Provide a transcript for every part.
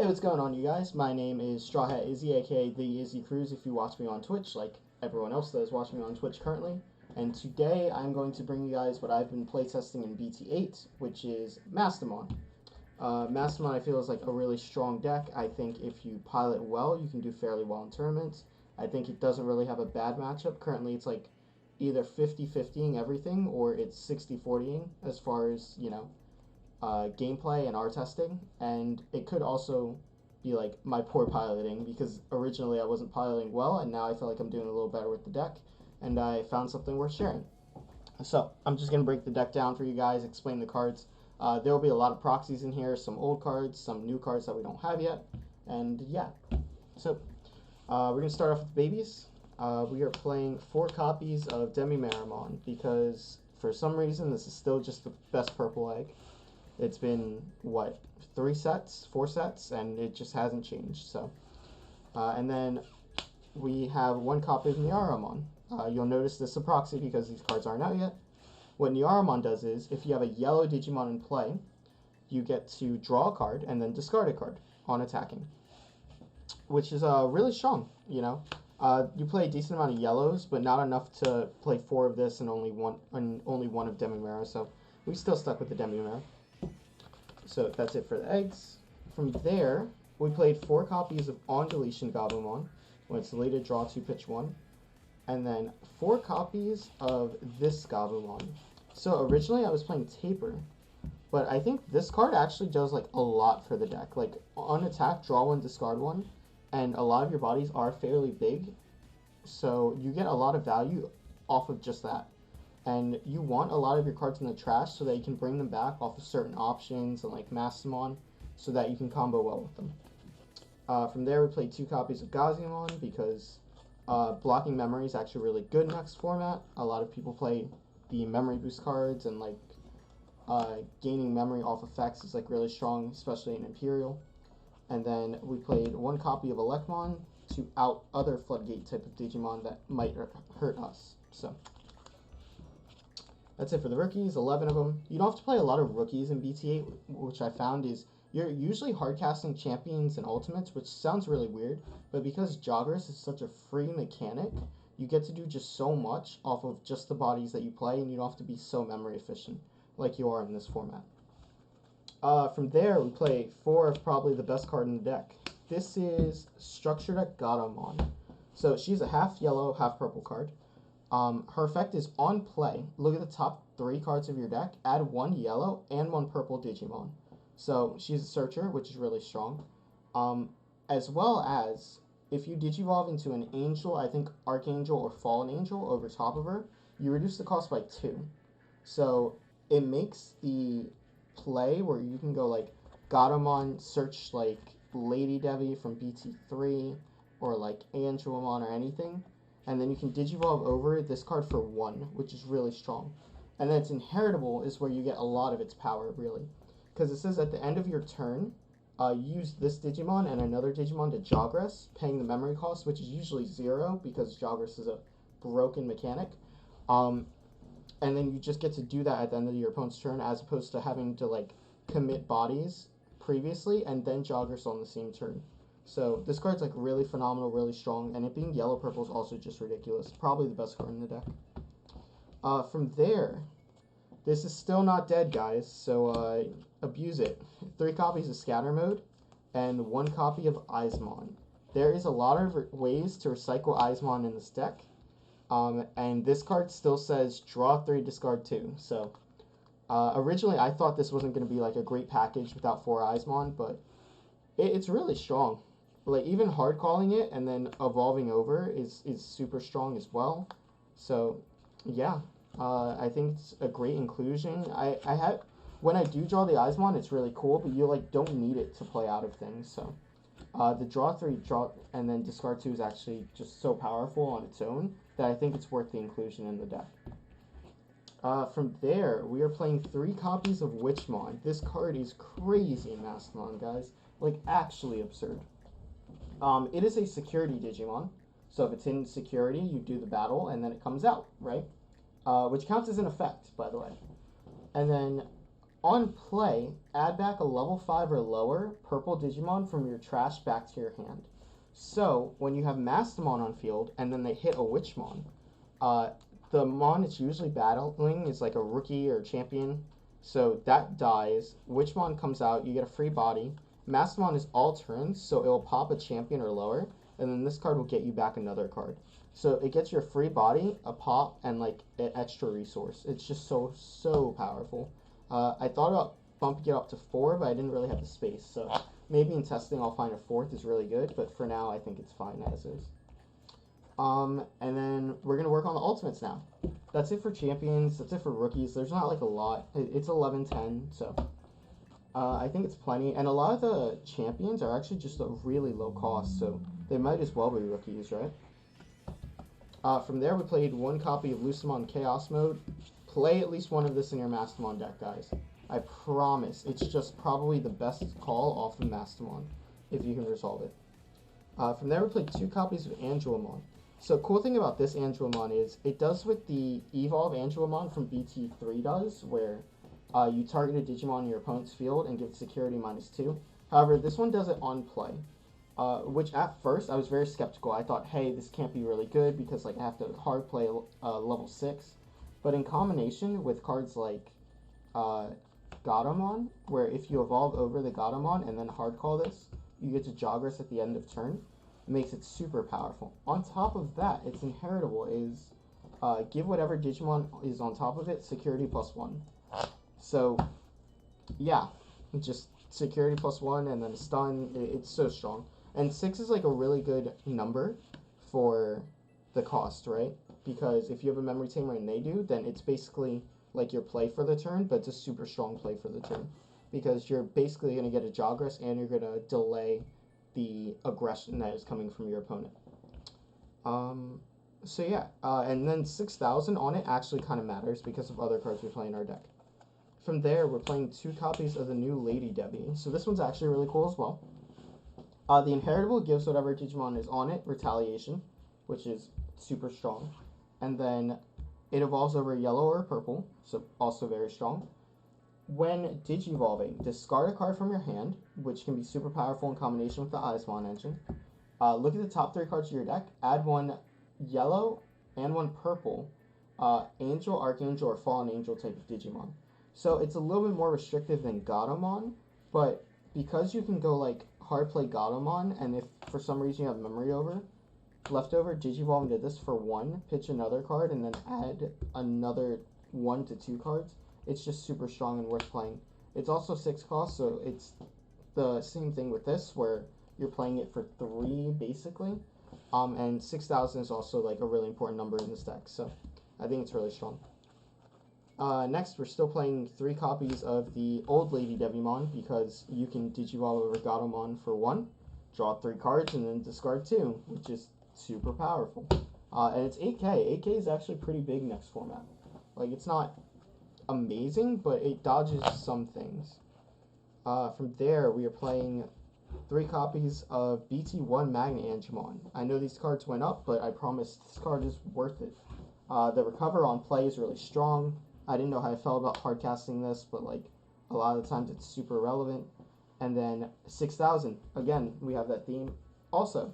Hey, what's going on, you guys? My name is Straw Hat Izzy, aka the Izzy Cruz, if you watch me on Twitch, like everyone else that is watching me on Twitch currently. And today I'm going to bring you guys what I've been playtesting in bt8, which is Mastemon. Mastemon I feel is like a really strong deck. I think if you pilot well, you can do fairly well in tournaments. I think it doesn't really have a bad matchup. Currently it's like either 50-50ing everything or it's 60-40ing as far as, gameplay and art testing, and it could also be like my poor piloting because originally I wasn't piloting well, and now I feel like I'm doing a little better with the deck, and I found something worth sharing. So I'm just gonna break the deck down for you guys, explain the cards. There will be a lot of proxies in here, some old cards, some new cards that we don't have yet, and yeah. So we're gonna start off with the babies. We are playing 4 copies of Demi-Marimon because for some reason this is still just the best purple egg. It's been, what, 4 sets, and it just hasn't changed. So, and then we have 1 copy of Niaramon. You'll notice this is a proxy because these cards aren't out yet. What Niaramon does is, if you have a yellow Digimon in play, you get to draw a card and then discard a card on attacking, which is really strong, you know. You play a decent amount of yellows, but not enough to play 4 of this and only one of Demi-Mara, so we still stuck with the Demi-Mara. So that's it for the eggs. From there, we played 4 copies of On Deletion Gabumon. When it's deleted, draw 2, pitch 1. And then 4 copies of this Gabumon. So originally I was playing Taper, but I think this card actually does like a lot for the deck. Like on attack, draw 1, discard 1, and a lot of your bodies are fairly big, so you get a lot of value off of just that. And you want a lot of your cards in the trash so that you can bring them back off of certain options and like Mastemon so that you can combo well with them. From there, we played 2 copies of Gazimon because blocking memory is actually really good in next format. A lot of people play the memory boost cards, and like gaining memory off effects is like really strong, especially in Imperial. And then we played 1 copy of Elecmon to out other Floodgate type of Digimon that might hurt us. So that's it for the rookies, 11 of them. You don't have to play a lot of rookies in BT8, which I found is you're usually hardcasting champions and ultimates, which sounds really weird, but because Joggers is such a free mechanic, you get to do just so much off of just the bodies that you play, and you don't have to be so memory efficient like you are in this format. From there, we play 4 of probably the best card in the deck. This is Structure Deck Gatomon. So she's a half yellow, half purple card. Her effect is on play. Look at the top 3 cards of your deck. Add 1 yellow and 1 purple Digimon. So she's a searcher, which is really strong. As well as, if you Digivolve into an angel, I think Archangel or Fallen Angel over top of her, you reduce the cost by 2. So it makes the play where you can go like Gatomon, search like Lady Devi from BT3, or like Angelamon or anything, and then you can Digivolve over this card for 1, which is really strong. And then its inheritable is where you get a lot of its power, really. Because it says at the end of your turn, use this Digimon and another Digimon to Jogress, paying the memory cost, which is usually 0 because Jogress is a broken mechanic. And then you just get to do that at the end of your opponent's turn, as opposed to having to like commit bodies previously and then Jogress on the same turn. So this card's like really phenomenal, really strong, and it being yellow-purple is also just ridiculous. Probably the best card in the deck. From there, this is still not dead, guys, so abuse it. 3 copies of Scatter Mode and 1 copy of Eismon. There is a lot of ways to recycle Eismon in this deck, and this card still says draw 3, discard 2. So originally I thought this wasn't going to be like a great package without 4 Eismon, but it's really strong. Like even hard calling it and then evolving over is super strong as well. So yeah, I think it's a great inclusion. When I do draw the Eismon, it's really cool, but you like don't need it to play out of things. So the draw 3, draw and then discard 2 is actually just so powerful on its own that I think it's worth the inclusion in the deck. From there, we are playing 3 copies of Witchmon. This card is crazy in Mastemon, guys. Like, actually absurd. It is a security Digimon. So if it's in security, you do the battle, and then it comes out, right? Which counts as an effect, by the way. And then On play, add back a level 5 or lower purple Digimon from your trash back to your hand. So, when you have Mastemon on field and then they hit a Witchmon, uh, the Mon it's usually battling is like a rookie or champion. So that dies. Witchmon comes out, you get a free body. Mastemon is all turns, so it'll pop a champion or lower, and then this card will get you back another card. So it gets your free body, a pop, and like an extra resource. It's just so powerful. I thought about bumping it up to 4, but I didn't really have the space. So maybe in testing I'll find a 4th is really good, but for now I think it's fine as is. And then we're gonna work on the ultimates now. That's it for champions. That's it for rookies. There's not like a lot. It's 11-10, so I think it's plenty. And a lot of the champions are actually just a really low cost, so they might as well be rookies, right? From there, we played 1 copy of Lucemon Chaos Mode. Play at least one of this in your Mastemon deck, guys. I promise. It's just probably the best call off the Mastemon, if you can resolve it. From there, we played 2 copies of Angelomon. So, cool thing about this Angelomon is it does what the Evolve Angelomon from BT8 does, where you target a Digimon in your opponent's field and give security -2. However, this one does it on play, which at first I was very skeptical. I thought, hey, this can't be really good because like I have to hard play level 6. But in combination with cards like Gatomon, where if you evolve over the Gatomon and then hard call this, you get to Jogress at the end of turn. Makes it super powerful. On top of that, its inheritable is give whatever Digimon is on top of it security +1. So, yeah, just security +1 and then a stun. It's so strong. And 6 is like a really good number for the cost, right? Because if you have a memory tamer and they do, then it's basically like your play for the turn, but it's a super strong play for the turn. Because you're basically going to get a Jogress and you're going to delay the aggression that is coming from your opponent. So yeah, and then 6,000 on it actually kind of matters because of other cards we play in our deck. From there, we're playing 2 copies of the new Lady Debbie. So this one's actually really cool as well. The inheritable gives whatever Digimon is on it Retaliation, which is super strong. And then it evolves over yellow or purple, so also very strong. When Digivolving, discard a card from your hand, which can be super powerful in combination with the Eismon engine. Look at the top 3 cards of your deck. Add 1 yellow and 1 purple Angel, Archangel, or Fallen Angel type of Digimon. So it's a little bit more restrictive than Gatomon, but because you can go like hard play Gatomon, and if for some reason you have memory leftover, Digivolve into this for 1, pitch another card, and then add another 1 to 2 cards. It's just super strong and worth playing. It's also 6 cost, so it's the same thing with this, where you're playing it for 3, basically. And 6,000 is also like a really important number in this deck, so I think it's really strong. Next, we're still playing 3 copies of the old Lady Devimon, because you can Digivolve over Gatomon for 1, draw 3 cards, and then discard 2, which is super powerful. And it's 8K. 8K is actually pretty big next format. Like, it's not amazing, but it dodges some things. From there, we are playing 3 copies of BT1 Magna Angemon. I know these cards went up, but I promise this card is worth it. The recover on play is really strong. I didn't know how I felt about hard casting this, but like a lot of the times it's super relevant. And then 6,000. Again, we have that theme. Also,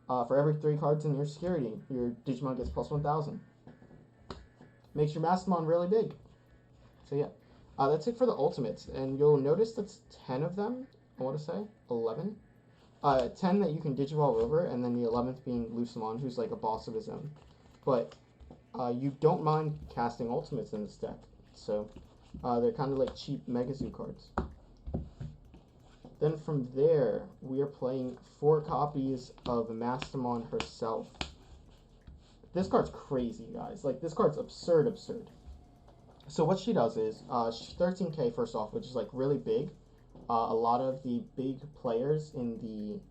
for every 3 cards in your security, your Digimon gets +1,000. Makes your Mastemon really big. So yeah, that's it for the ultimates, and you'll notice that's 10 of them, I want to say, 11. 10 that you can Digivolve over, and then the 11th being Lucemon, who's like a boss of his own. But you don't mind casting ultimates in this deck, so they're kind of like cheap Megazoo cards. Then from there, we are playing 4 copies of Mastemon herself. This card's crazy, guys. Like, this card's absurd. So what she does is, she's 13K first off, which is like really big. A lot of the big players in the,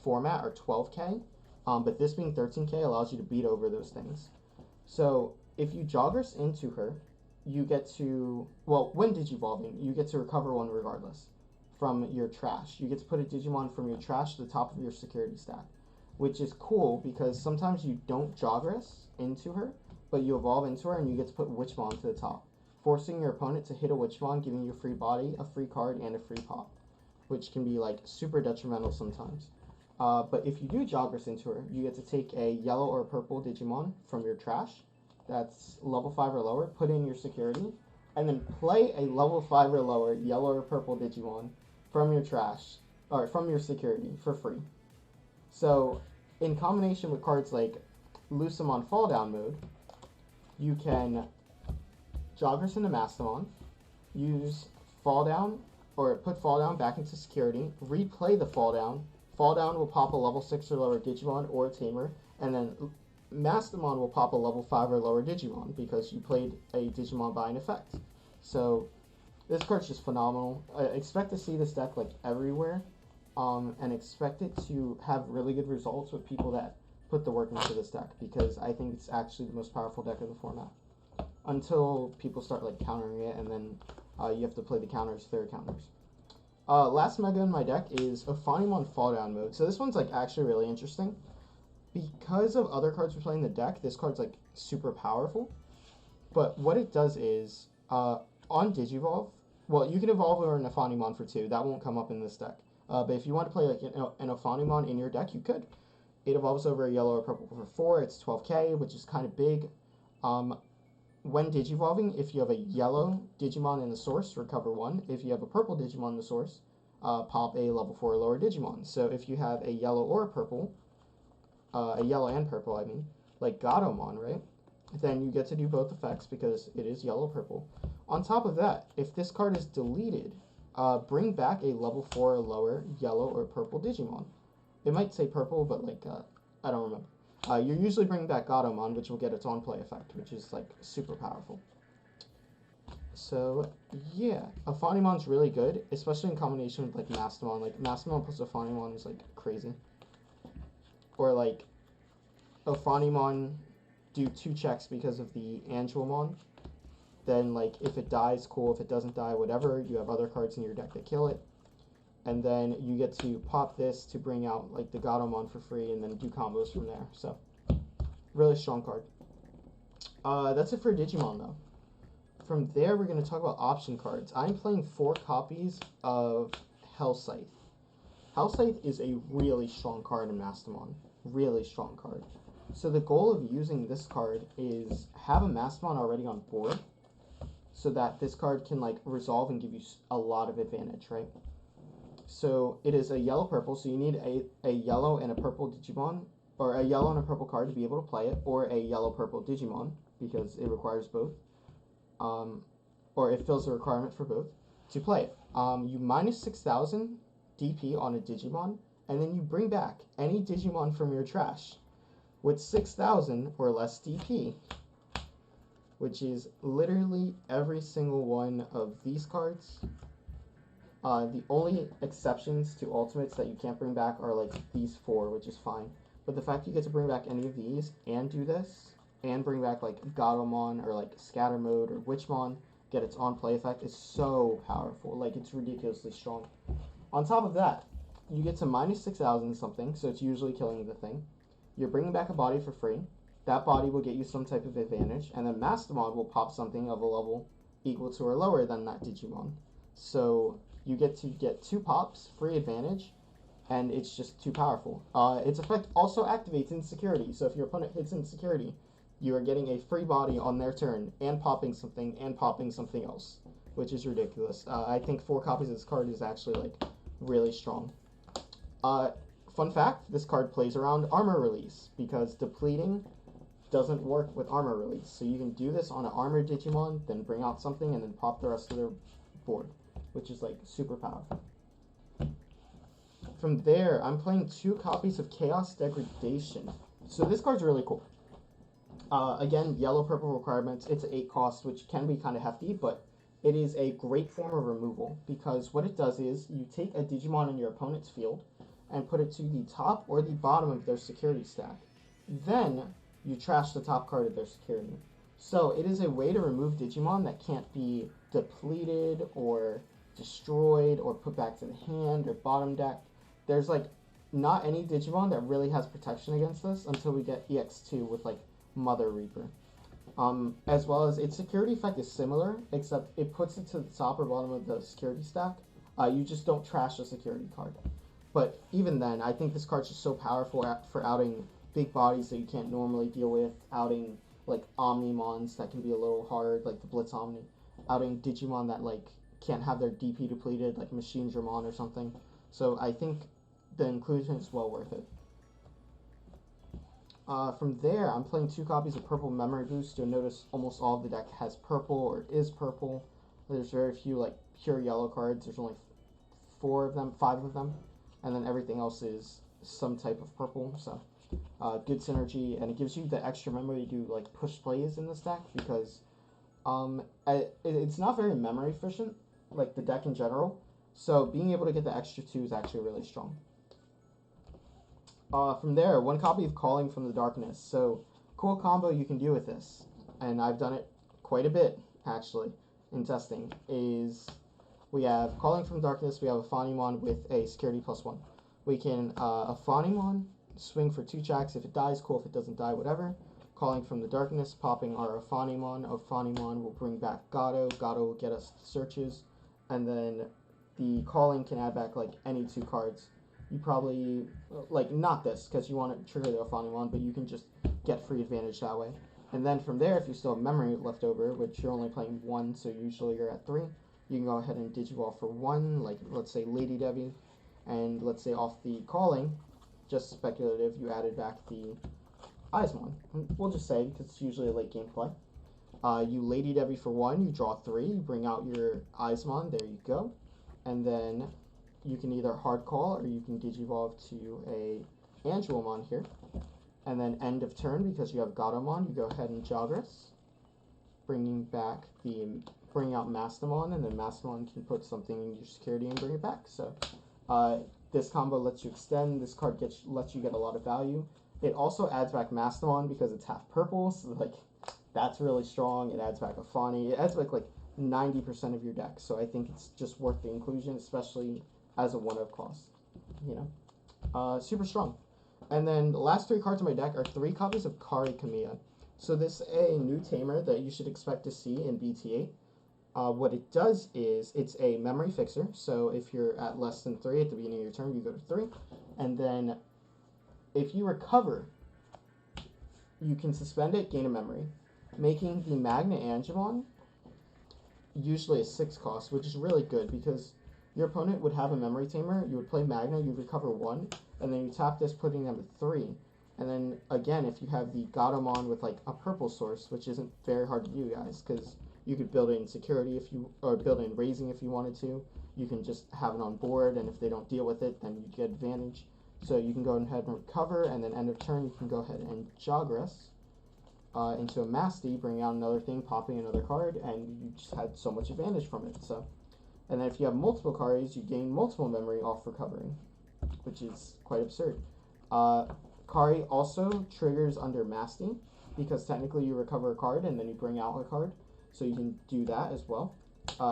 format are 12K. But this being 13K allows you to beat over those things. So if you Jogress into her, you get to, when Digivolving, you get to recover 1 regardless from your trash. You get to put a Digimon from your trash to the top of your security stack, which is cool because sometimes you don't Jogress into her, but you evolve into her and you get to put Witchmon to the top. forcing your opponent to hit a Witchmon, giving you a free body, a free card, and a free pop, which can be like super detrimental sometimes. But if you do Joggers into her, you get to take a yellow or purple Digimon from your trash that's level 5 or lower, put in your security, and then play a level 5 or lower yellow or purple Digimon from your trash, or from your security for free. So, in combination with cards like Lucemon Fall Down mode, you can Joggers into Mastemon, use Fall Down, or put Fall Down back into security, replay the Fall Down. Fall Down will pop a level 6 or lower Digimon or a Tamer, and then Mastemon will pop a level 5 or lower Digimon because you played a Digimon by an effect. So, this card's just phenomenal. I expect to see this deck like everywhere, and expect it to have really good results with people that put the work into this deck, because I think it's actually the most powerful deck of the format. Until people start like countering it, and then you have to play the counters, their counters. Last mega in my deck is Ophanimon Fall Down mode. So this one's like actually really interesting. Because of other cards we play in the deck, this card's like super powerful. But what it does is, on Digivolve, well, you can evolve over an Ophanimon for 2. That won't come up in this deck. But if you want to play like an Ophanimon in your deck, you could. It evolves over a yellow or purple for 4. It's 12k, which is kind of big. When Digivolving, if you have a yellow Digimon in the source, recover 1. If you have a purple Digimon in the source, pop a level 4 or lower Digimon. So if you have a yellow or a purple, a yellow and purple, I mean, like Gatomon, right? Then you get to do both effects because it is yellow-purple. On top of that, if this card is deleted, bring back a level 4 or lower yellow or purple Digimon. It might say purple, but like, I don't remember. You're usually bringing back Gatomon, which will get its on-play effect, which is like super powerful. So yeah, Ophanimon's really good, especially in combination with like Mastemon. Like Mastemon plus Ophanimon is like crazy. Or like Ophanimon do 2 checks because of the Angelmon. Then like if it dies, cool. If it doesn't die, whatever. You have other cards in your deck that kill it. And then you get to pop this to bring out like the Gatomon for free, and then do combos from there. So really strong card. That's it for Digimon though. From there, we're going to talk about option cards. I'm playing 4 copies of Hellscythe. Hellscythe is a really strong card in Mastemon. Really strong card. So the goal of using this card is have a Mastemon already on board, so that this card can like resolve and give you a lot of advantage, right? So it is a yellow-purple, so you need a yellow and a purple Digimon, or a yellow and a purple card to be able to play it, or a yellow-purple Digimon, because it requires both. Or it fills the requirement for both to play it. You minus 6,000 DP on a Digimon, and then you bring back any Digimon from your trash with 6,000 or less DP, which is literally every single one of these cards. The only exceptions to ultimates that you can't bring back are like these 4, which is fine. But the fact you get to bring back any of these and do this, and bring back like Gatomon or like Scatter Mode or Witchmon, get its on-play effect, is so powerful. Like, it's ridiculously strong. On top of that, you get to minus 6,000 something, so it's usually killing the thing. You're bringing back a body for free. That body will get you some type of advantage, and then Mastemon will pop something of a level equal to or lower than that Digimon. So you get to get 2 pops, free advantage, and it's just too powerful. Its effect also activates Insecurity, so if your opponent hits Insecurity, you are getting a free body on their turn, and popping something else, which is ridiculous. I think 4 copies of this card is actually like really strong. Fun fact, this card plays around armor release, because depleting doesn't work with armor release. So you can do this on an armored Digimon, then bring out something, and then pop the rest of their board, which is like super powerful. From there, I'm playing 2 copies of Chaos Degradation. So this card's really cool. Again, yellow-purple requirements. It's an 8 cost, which can be kind of hefty, but it is a great form of removal, because what it does is you take a Digimon in your opponent's field and put it to the top or the bottom of their security stack. Then you trash the top card of their security. So it is a way to remove Digimon that can't be depleted or destroyed or put back to the hand or bottom deck. There's like not any Digimon that really has protection against this until we get EX2 with like Mother Reaper. As well as its security effect is similar, except it puts it to the top or bottom of the security stack. You just don't trash a security card. But even then, I think this card's just so powerful for outing big bodies that you can't normally deal with, outing like Omnimons that can be a little hard, like the Blitz Omni, outing Digimon that like can't have their DP depleted, like Machine Dramon or something. So I think the inclusion is well worth it. From there, I'm playing 2 copies of Purple Memory Boost. You'll notice almost all of the deck has purple or is purple. There's very few like pure yellow cards. There's only 4 of them, 5 of them, and then everything else is some type of purple. So good synergy, and it gives you the extra memory to do like push plays in this deck because it's not very memory efficient, like the deck in general. So being able to get the extra 2 is actually really strong. From there, 1 copy of Calling from the Darkness. So, cool combo you can do with this, and I've done it quite a bit, actually, in testing, is we have Calling from Darkness, we have a Aphanion with a security +1. We can, Aphanion, swing for 2 checks. If it dies, cool. If it doesn't die, whatever. Calling from the Darkness, popping our Aphanion. Aphanion will bring back Gato. Gato will get us searches, and then the Calling can add back, like, any 2 cards. You probably, like, not this, because you want to trigger the Aphanion, but you can just get free advantage that way. And then from there, if you still have memory left over, which you're only playing 1, so usually you're at 3, you can go ahead and Digivolve for 1, like, let's say Lady Debbie, and let's say off the Calling, just speculative, you added back the Eismon. We'll just say, because it's usually a late game play. You Lady Debbie for 1, you draw 3, you bring out your Eismon, there you go. And then you can either hard call or you can Digivolve to a Angelomon here. And then end of turn, because you have Gatomon, you go ahead and Jagras, bring out Mastemon, and then Mastemon can put something in your security and bring it back. So this combo lets you extend. This card lets you get a lot of value. It also adds back Mastemon because it's half purple, so like that's really strong. It adds back a Fani. It adds back like 90% of your deck. So I think it's just worth the inclusion, especially as a 1-of cost. You know, super strong. And then the last 3 cards in my deck are 3 copies of Kari Kamiya. So this is a new tamer that you should expect to see in BT8. What it does is it's a memory fixer. So if you're at less than 3 at the beginning of your turn, you go to 3. And then if you recover, you can suspend it, gain a memory, making the Magna Angemon usually a 6 cost, which is really good because your opponent would have a memory tamer, you would play Magna, you'd recover 1, and then you tap this, putting them at 3. And then, again, if you have the Gatomon with, like, a purple source, which isn't very hard to do, guys, because you could build in security or build in raising if you wanted to. You can just have it on board, and if they don't deal with it, then you get advantage. So you can go ahead and recover, and then end of turn, you can go ahead and Jagras into a Masty, bring out another thing, popping another card, and you just had so much advantage from it. So. And then if you have multiple cards, you gain multiple memory off recovering, which is quite absurd. Kari also triggers under Masty, because technically you recover a card and then you bring out a card, so you can do that as well.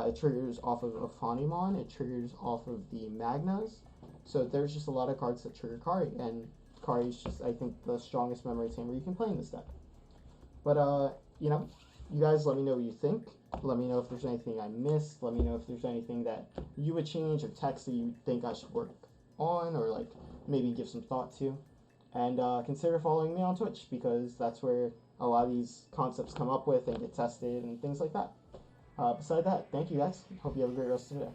It triggers off of Aphanion, it triggers off of the Magnas, so there's just a lot of cards that trigger Kari, and Kari is just, I think, the strongest memory tamer you can play in this deck. But, you know, you guys let me know what you think. Let me know if there's anything I missed. Let me know if there's anything that you would change or text that you think I should work on or like maybe give some thought to. And consider following me on Twitch because that's where a lot of these concepts come up with and get tested and things like that. Beside that, thank you guys. Hope you have a great rest of the day.